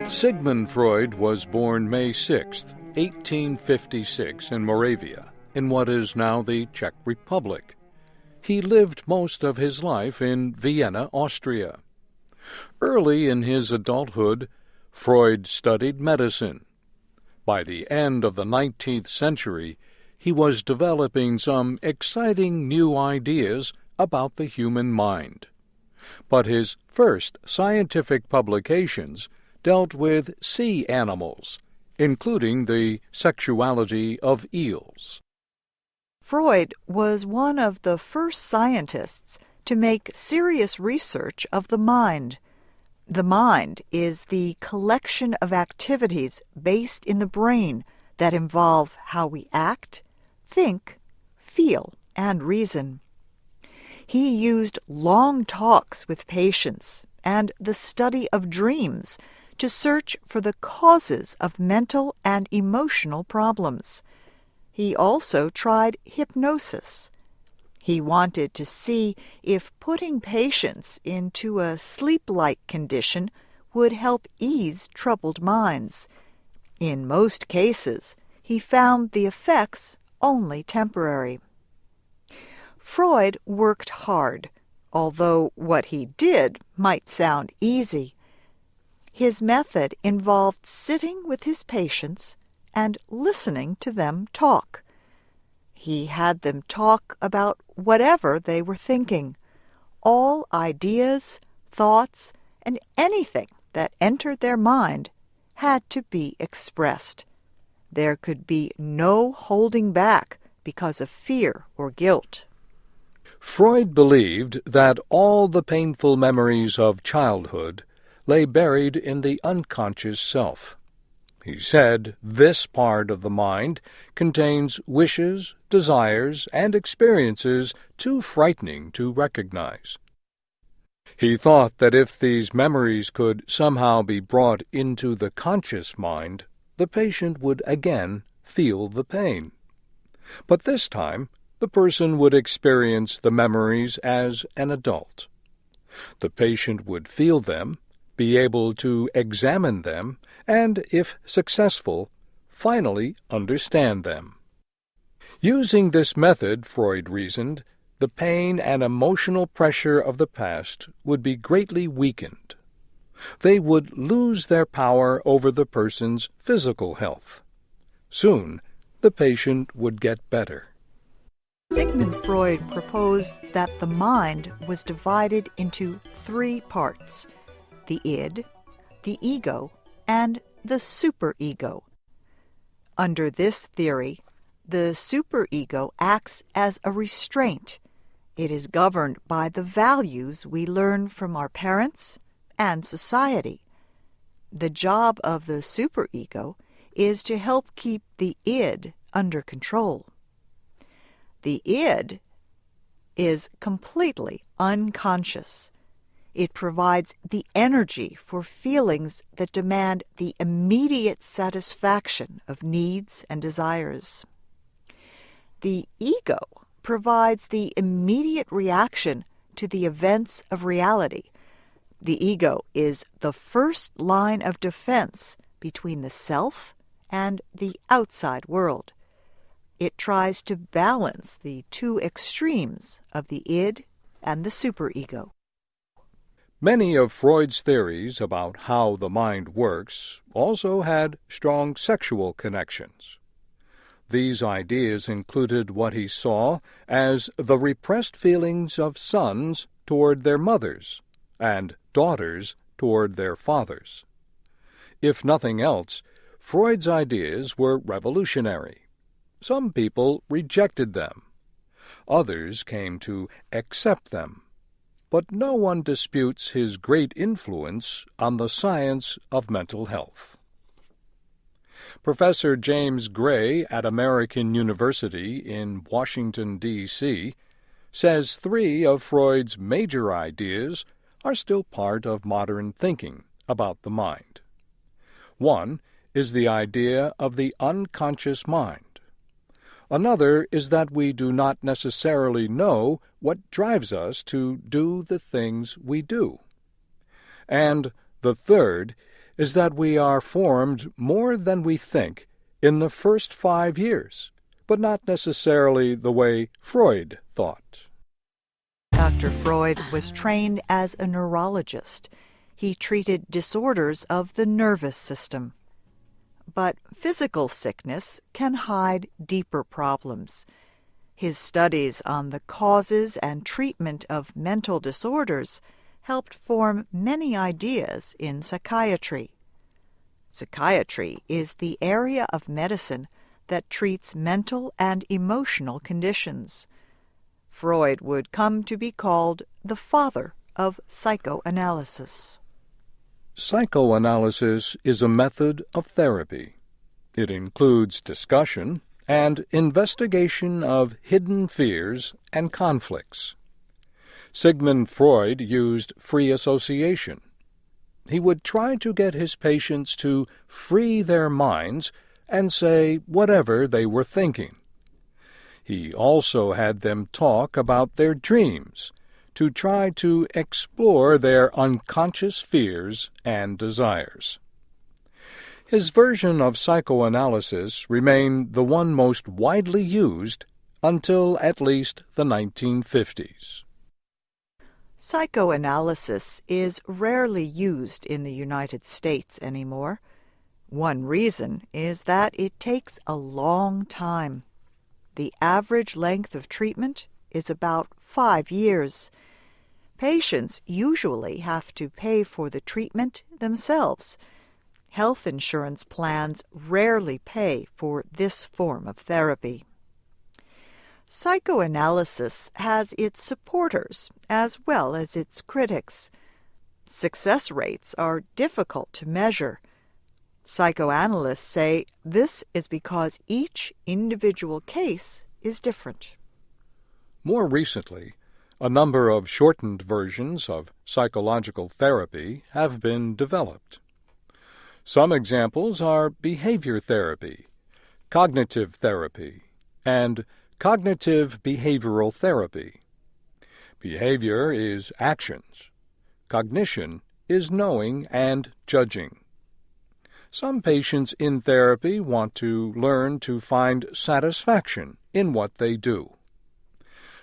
Sigmund Freud was born May 6, 1856 in Moravia, in what is now the Czech Republic. He lived most of his life in Vienna, Austria. Early in his adulthood, Freud studied medicine. By the end of the 19th century, he was developing some exciting new ideas about the human mind. But his first scientific publications dealt with sea animals, including the sexuality of eels. Freud was one of the first scientists to make serious research of the mind. The mind is the collection of activities based in the brain that involve how we act, think, feel, and reason. He used long talks with patients and the study of dreams to search for the causes of mental and emotional problems. He also tried hypnosis. He wanted to see if putting patients into a sleep-like condition would help ease troubled minds. In most cases, he found the effects only temporary. Freud worked hard, although what he did might sound easy. His method involved sitting with his patients and listening to them talk. He had them talk about whatever they were thinking. All ideas, thoughts, and anything that entered their mind had to be expressed. There could be no holding back because of fear or guilt. Freud believed that all the painful memories of childhood lay buried in the unconscious self. He said this part of the mind contains wishes, desires, and experiences too frightening to recognize. He thought that if these memories could somehow be brought into the conscious mind, the patient would again feel the pain. But this time, the person would experience the memories as an adult. The patient would feel them, be able to examine them, and, if successful, finally understand them. Using this method, Freud reasoned, the pain and emotional pressure of the past would be greatly weakened. They would lose their power over the person's physical health. Soon, the patient would get better. Sigmund Freud proposed that the mind was divided into three parts: the id, the ego, and the superego. Under this theory, the superego acts as a restraint. It is governed by the values we learn from our parents and society. The job of the superego is to help keep the id under control. The id is completely unconscious. It provides the energy for feelings that demand the immediate satisfaction of needs and desires. The ego provides the immediate reaction to the events of reality. The ego is the first line of defense between the self and the outside world. It tries to balance the two extremes of the id and the superego. Many of Freud's theories about how the mind works also had strong sexual connections. These ideas included what he saw as the repressed feelings of sons toward their mothers and daughters toward their fathers. If nothing else, Freud's ideas were revolutionary. Some people rejected them. Others came to accept them. But no one disputes his great influence on the science of mental health. Professor James Gray at American University in Washington, D.C., says three of Freud's major ideas are still part of modern thinking about the mind. One is the idea of the unconscious mind. Another is that we do not necessarily know what drives us to do the things we do. And the third is that we are formed more than we think in the first 5 years, but not necessarily the way Freud thought. Dr. Freud was trained as a neurologist. He treated disorders of the nervous system. But physical sickness can hide deeper problems. His studies on the causes and treatment of mental disorders helped form many ideas in psychiatry. Psychiatry is the area of medicine that treats mental and emotional conditions. Freud would come to be called the father of psychoanalysis. Psychoanalysis is a method of therapy. It includes discussion and investigation of hidden fears and conflicts. Sigmund Freud used free association. He would try to get his patients to free their minds and say whatever they were thinking. He also had them talk about their dreams to try to explore their unconscious fears and desires. His version of psychoanalysis remained the one most widely used until at least the 1950s. Psychoanalysis is rarely used in the United States anymore. One reason is that it takes a long time. The average length of treatment is about 5 years. Patients usually have to pay for the treatment themselves. Health insurance plans rarely pay for this form of therapy. Psychoanalysis has its supporters as well as its critics. Success rates are difficult to measure. Psychoanalysts say this is because each individual case is different. More recently, a number of shortened versions of psychological therapy have been developed. Some examples are behavior therapy, cognitive therapy, and cognitive behavioral therapy. Behavior is actions. Cognition is knowing and judging. Some patients in therapy want to learn to find satisfaction in what they do.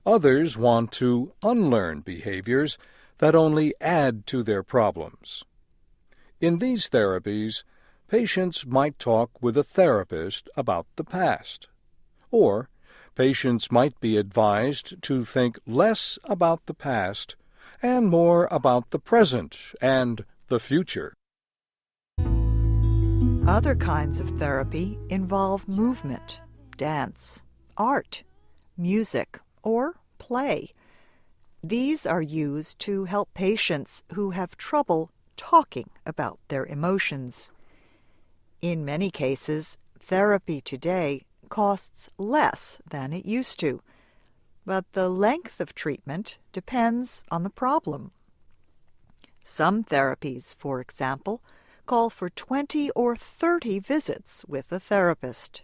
Others want to unlearn behaviors that only add to their problems. In these therapies, patients might talk with a therapist about the past, or patients might be advised to think less about the past and more about the present and the future. Other kinds of therapy involve movement, dance, art, music, or play. These are used to help patients who have trouble talking about their emotions. In many cases, therapy today costs less than it used to, but the length of treatment depends on the problem. Some therapies, for example, call for 20 or 30 visits with a therapist.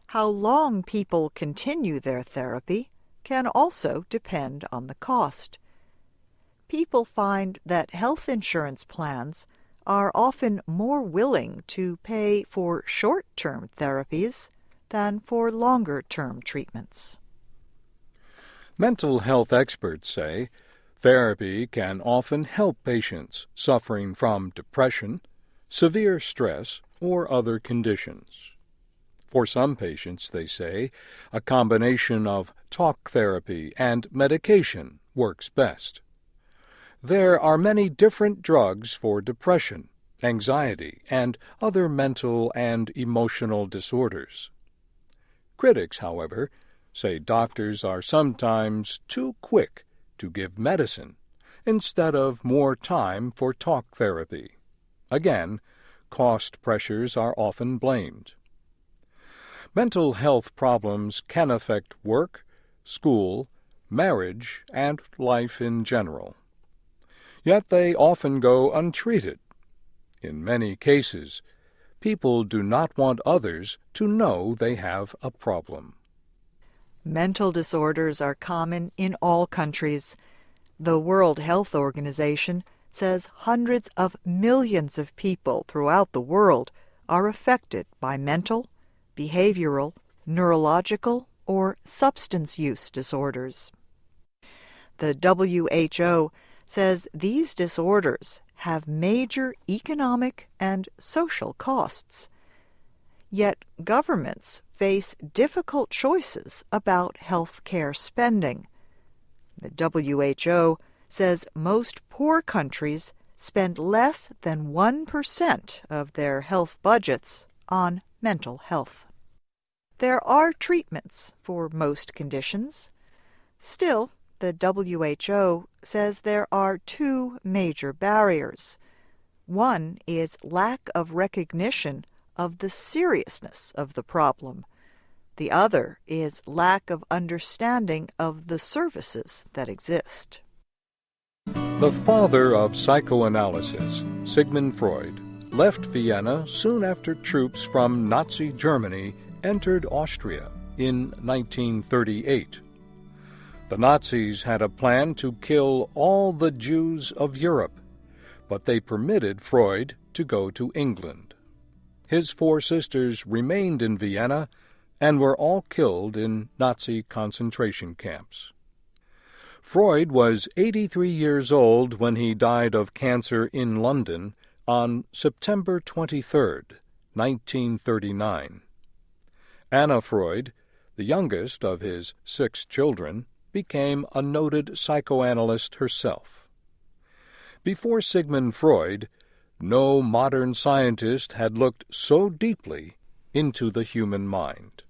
How long people continue their therapy can also depend on the cost. People find that health insurance plans are often more willing to pay for short-term therapies than for longer-term treatments. Mental health experts say therapy can often help patients suffering from depression, severe stress, or other conditions. For some patients, they say, a combination of talk therapy and medication works best. There are many different drugs for depression, anxiety, and other mental and emotional disorders. Critics, however, say doctors are sometimes too quick to give medicine instead of more time for talk therapy. Again, cost pressures are often blamed. Mental health problems can affect work, school, marriage, and life in general. Yet they often go untreated. In many cases, people do not want others to know they have a problem. Mental disorders are common in all countries. The World Health Organization says hundreds of millions of people throughout the world are affected by mental, behavioral, neurological, or substance use disorders. The WHO says these disorders have major economic and social costs. Yet governments face difficult choices about health care spending. The WHO says most poor countries spend less than 1% of their health budgets on mental health. There are treatments for most conditions. Still, the WHO says there are two major barriers. One is lack of recognition of the seriousness of the problem. The other is lack of understanding of the services that exist. The father of psychoanalysis, Sigmund Freud, left Vienna soon after troops from Nazi Germany entered Austria in 1938. The Nazis had a plan to kill all the Jews of Europe, but they permitted Freud to go to England. His four sisters remained in Vienna and were all killed in Nazi concentration camps. Freud was 83 years old when he died of cancer in London on September 23, 1939. Anna Freud, the youngest of his 6 children, became a noted psychoanalyst herself. Before Sigmund Freud, no modern scientist had looked so deeply into the human mind.